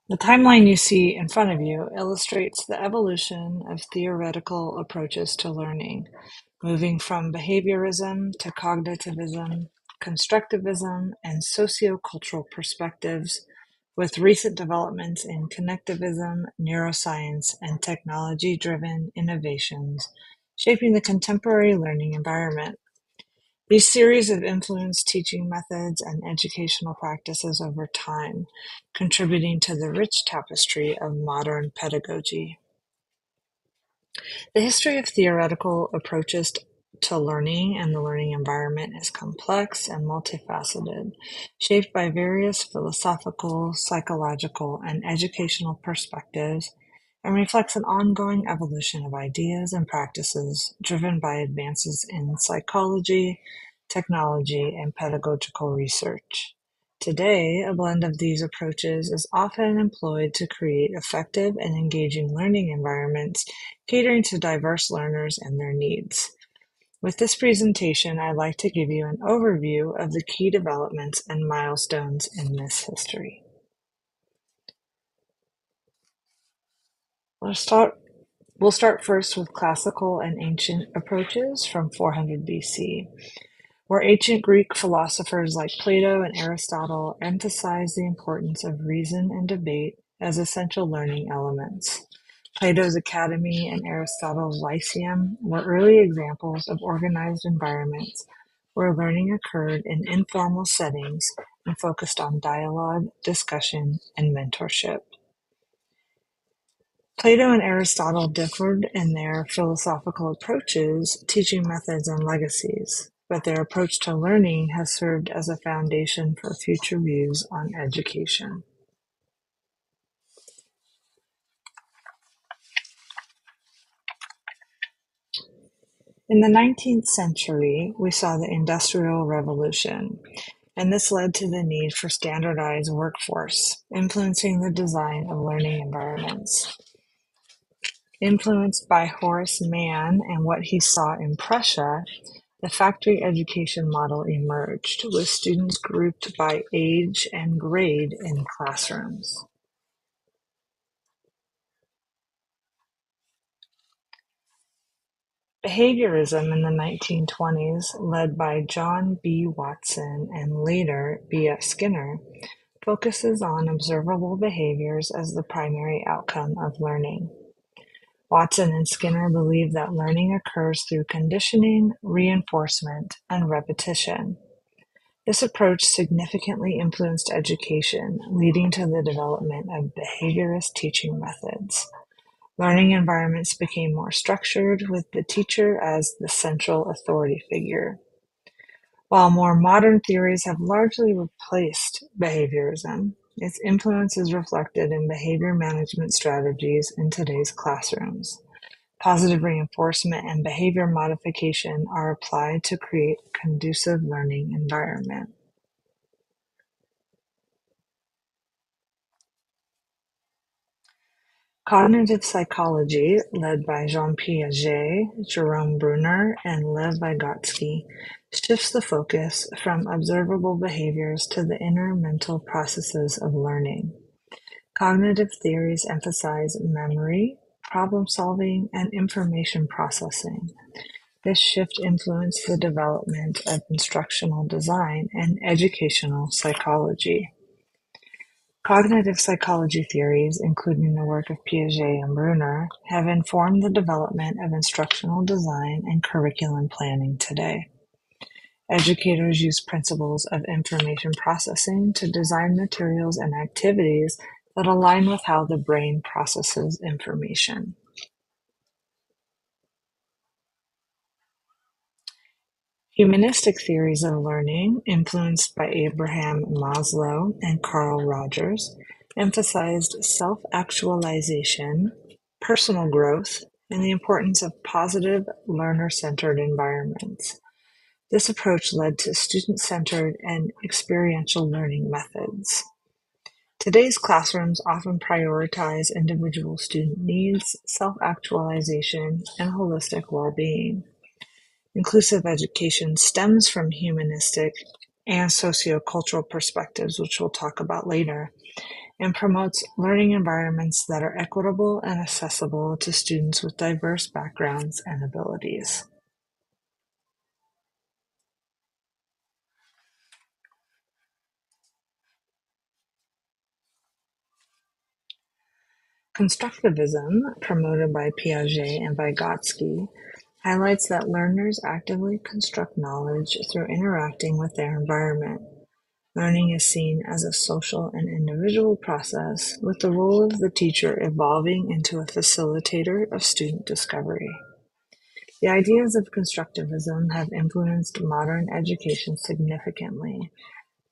The timeline you see in front of you illustrates the evolution of theoretical approaches to learning, moving from behaviorism to cognitivism, constructivism, and sociocultural perspectives, with recent developments in connectivism, neuroscience, and technology-driven innovations shaping the contemporary learning environment. These series have influenced teaching methods and educational practices over time, contributing to the rich tapestry of modern pedagogy. The history of theoretical approaches to learning and the learning environment is complex and multifaceted, shaped by various philosophical, psychological, and educational perspectives, and reflects an ongoing evolution of ideas and practices driven by advances in psychology, technology, and pedagogical research. Today, a blend of these approaches is often employed to create effective and engaging learning environments catering to diverse learners and their needs. With this presentation, I'd like to give you an overview of the key developments and milestones in this history. We'll start first with classical and ancient approaches from 400 BC, where ancient Greek philosophers like Plato and Aristotle emphasized the importance of reason and debate as essential learning elements. Plato's Academy and Aristotle's Lyceum were early examples of organized environments where learning occurred in informal settings and focused on dialogue, discussion, and mentorship. Plato and Aristotle differed in their philosophical approaches, teaching methods, and legacies, but their approach to learning has served as a foundation for future views on education. In the 19th century, we saw the Industrial Revolution, and this led to the need for standardized workforce, influencing the design of learning environments. Influenced by Horace Mann and what he saw in Prussia, the factory education model emerged, with students grouped by age and grade in classrooms. Behaviorism in the 1920s, led by John B. Watson and later B. F. Skinner, focuses on observable behaviors as the primary outcome of learning. Watson and Skinner believe that learning occurs through conditioning, reinforcement, and repetition. This approach significantly influenced education, leading to the development of behaviorist teaching methods. Learning environments became more structured, with the teacher as the central authority figure. While more modern theories have largely replaced behaviorism, its influence is reflected in behavior management strategies in today's classrooms. Positive reinforcement and behavior modification are applied to create a conducive learning environment. Cognitive psychology, led by Jean Piaget, Jerome Bruner, and Lev Vygotsky, shifts the focus from observable behaviors to the inner mental processes of learning. Cognitive theories emphasize memory, problem-solving, and information processing. This shift influenced the development of instructional design and educational psychology. Cognitive psychology theories, including the work of Piaget and Bruner, have informed the development of instructional design and curriculum planning today. Educators use principles of information processing to design materials and activities that align with how the brain processes information. Humanistic theories of learning, influenced by Abraham Maslow and Carl Rogers, emphasized self-actualization, personal growth, and the importance of positive, learner-centered environments. This approach led to student-centered and experiential learning methods. Today's classrooms often prioritize individual student needs, self-actualization, and holistic well-being. Inclusive education stems from humanistic and sociocultural perspectives, which we'll talk about later, and promotes learning environments that are equitable and accessible to students with diverse backgrounds and abilities. Constructivism, promoted by Piaget and Vygotsky, highlights that learners actively construct knowledge through interacting with their environment. Learning is seen as a social and individual process, with the role of the teacher evolving into a facilitator of student discovery. The ideas of constructivism have influenced modern education significantly.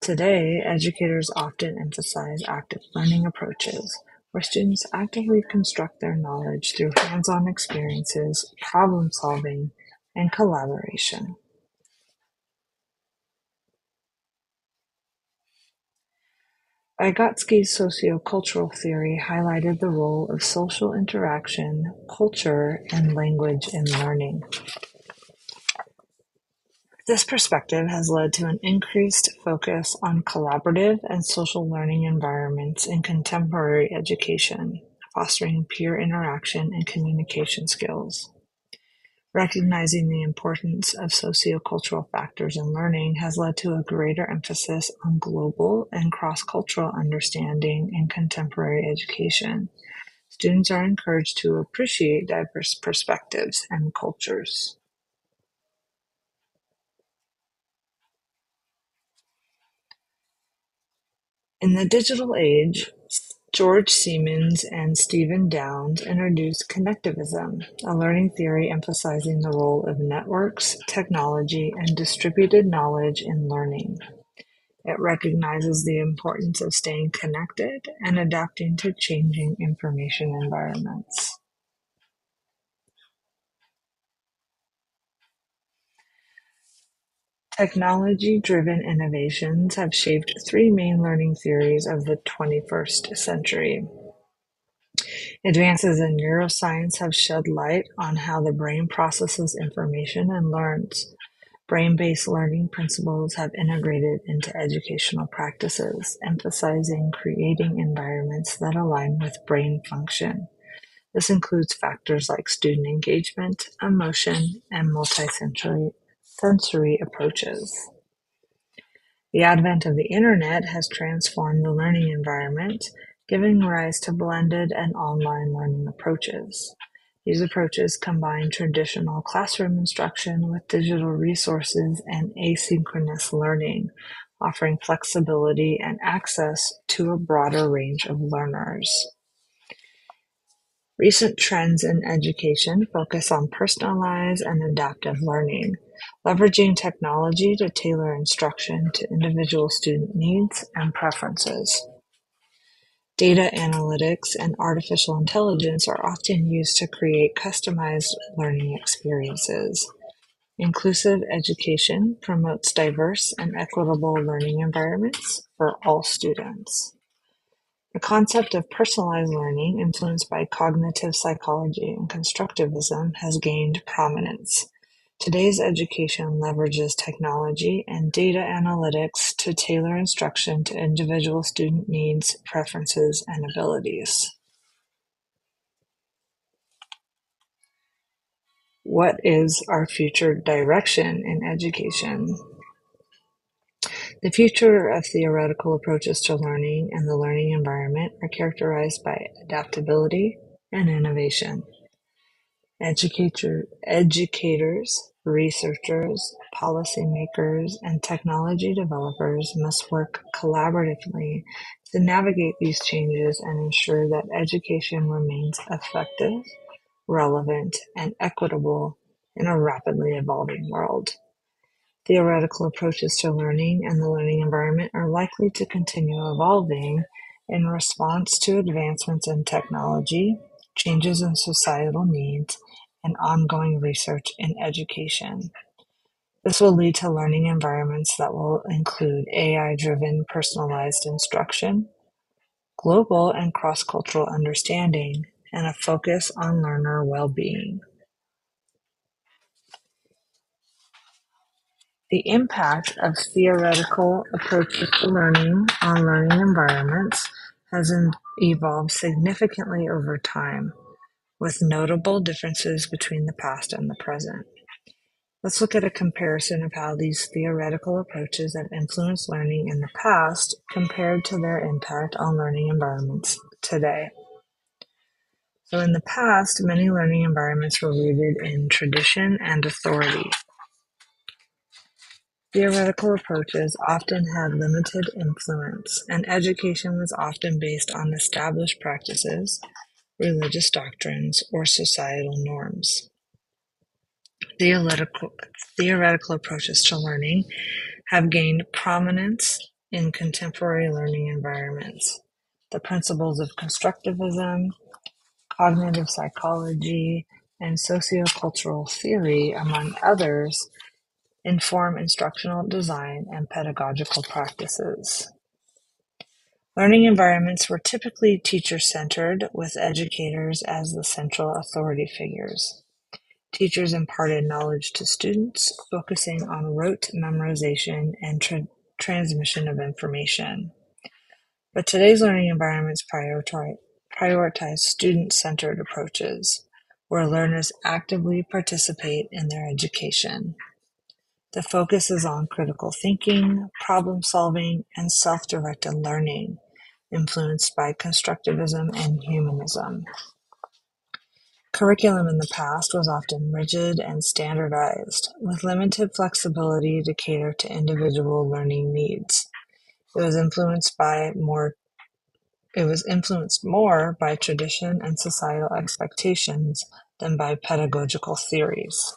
Today, educators often emphasize active learning approaches, where students actively construct their knowledge through hands-on experiences, problem solving, and collaboration. Vygotsky's sociocultural theory highlighted the role of social interaction, culture, and language in learning. This perspective has led to an increased focus on collaborative and social learning environments in contemporary education, fostering peer interaction and communication skills. Recognizing the importance of sociocultural factors in learning has led to a greater emphasis on global and cross-cultural understanding in contemporary education. Students are encouraged to appreciate diverse perspectives and cultures. In the digital age, George Siemens and Stephen Downes introduced connectivism, a learning theory emphasizing the role of networks, technology, and distributed knowledge in learning. It recognizes the importance of staying connected and adapting to changing information environments. Technology-driven innovations have shaped three main learning theories of the 21st century. Advances in neuroscience have shed light on how the brain processes information and learns. Brain-based learning principles have integrated into educational practices, emphasizing creating environments that align with brain function. This includes factors like student engagement, emotion, and multisensory sensory approaches. The advent of the Internet has transformed the learning environment, giving rise to blended and online learning approaches. These approaches combine traditional classroom instruction with digital resources and asynchronous learning, offering flexibility and access to a broader range of learners. Recent trends in education focus on personalized and adaptive learning, leveraging technology to tailor instruction to individual student needs and preferences. Data analytics and artificial intelligence are often used to create customized learning experiences. Inclusive education promotes diverse and equitable learning environments for all students. The concept of personalized learning, influenced by cognitive psychology and constructivism, has gained prominence. Today's education leverages technology and data analytics to tailor instruction to individual student needs, preferences, and abilities. What is our future direction in education? The future of theoretical approaches to learning and the learning environment are characterized by adaptability and innovation. Educators, researchers, policymakers, and technology developers must work collaboratively to navigate these changes and ensure that education remains effective, relevant, and equitable in a rapidly evolving world. Theoretical approaches to learning and the learning environment are likely to continue evolving in response to advancements in technology, changes in societal needs, and ongoing research in education. This will lead to learning environments that will include AI-driven personalized instruction, global and cross-cultural understanding, and a focus on learner well-being. The impact of theoretical approaches to learning on learning environments has evolved significantly over time, with notable differences between the past and the present. Let's look at a comparison of how these theoretical approaches have influenced learning in the past compared to their impact on learning environments today. So in the past, many learning environments were rooted in tradition and authority. Theoretical approaches often had limited influence, and education was often based on established practices, religious doctrines, or societal norms. Theoretical approaches to learning have gained prominence in contemporary learning environments. The principles of constructivism, cognitive psychology, and sociocultural theory, among others, inform instructional design and pedagogical practices. Learning environments were typically teacher-centered, with educators as the central authority figures. Teachers imparted knowledge to students, focusing on rote memorization and transmission of information. But today's learning environments prioritize student-centered approaches, where learners actively participate in their education. The focus is on critical thinking, problem-solving, and self-directed learning, influenced by constructivism and humanism. Curriculum in the past was often rigid and standardized, with limited flexibility to cater to individual learning needs. It was influenced more by tradition and societal expectations than by pedagogical theories.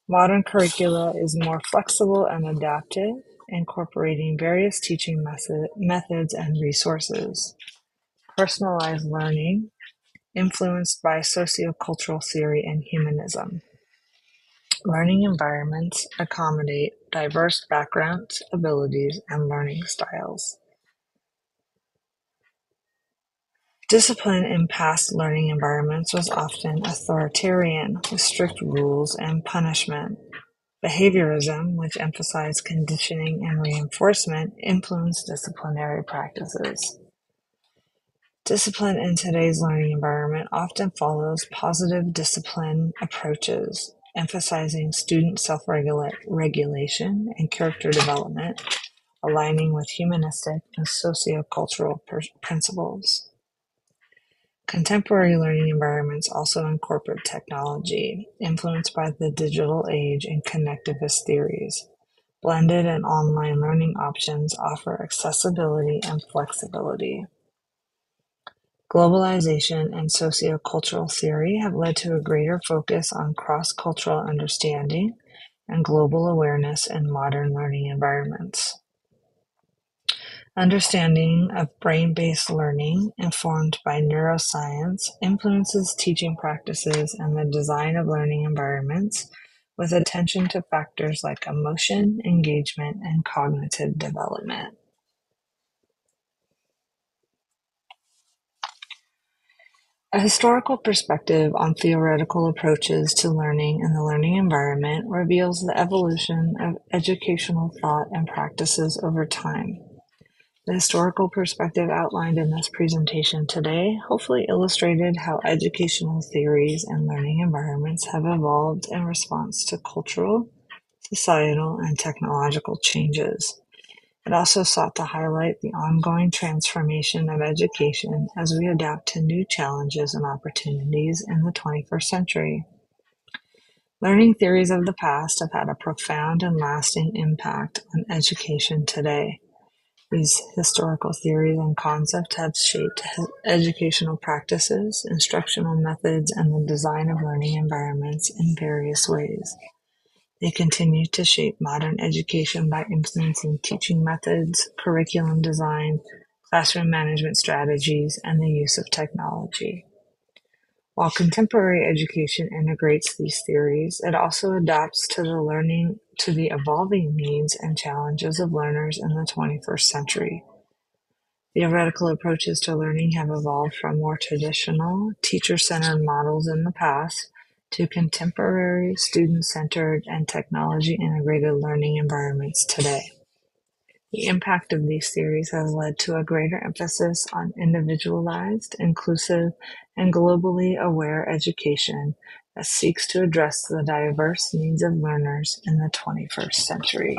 Modern curricula is more flexible and adaptive, incorporating various teaching methods and resources. Personalized learning, influenced by sociocultural theory and humanism. Learning environments accommodate diverse backgrounds, abilities, and learning styles. Discipline in past learning environments was often authoritarian, with strict rules and punishment. Behaviorism, which emphasized conditioning and reinforcement, influenced disciplinary practices. Discipline in today's learning environment often follows positive discipline approaches, emphasizing student self-regulation and character development, aligning with humanistic and sociocultural principles. Contemporary learning environments also incorporate technology, influenced by the digital age and connectivist theories. Blended and online learning options offer accessibility and flexibility. Globalization and sociocultural theory have led to a greater focus on cross-cultural understanding and global awareness in modern learning environments. Understanding of brain-based learning, informed by neuroscience, influences teaching practices and the design of learning environments, with attention to factors like emotion, engagement, and cognitive development. A historical perspective on theoretical approaches to learning in the learning environment reveals the evolution of educational thought and practices over time. The historical perspective outlined in this presentation today hopefully illustrated how educational theories and learning environments have evolved in response to cultural, societal, and technological changes. It also sought to highlight the ongoing transformation of education as we adapt to new challenges and opportunities in the 21st century. Learning theories of the past have had a profound and lasting impact on education today. These historical theories and concepts have shaped educational practices, instructional methods, and the design of learning environments in various ways. They continue to shape modern education by influencing teaching methods, curriculum design, classroom management strategies, and the use of technology. While contemporary education integrates these theories, it also adapts to the evolving needs and challenges of learners in the 21st century. Theoretical approaches to learning have evolved from more traditional, teacher-centered models in the past to contemporary, student-centered, and technology-integrated learning environments today. The impact of these theories has led to a greater emphasis on individualized, inclusive, and globally aware education that seeks to address the diverse needs of learners in the 21st century.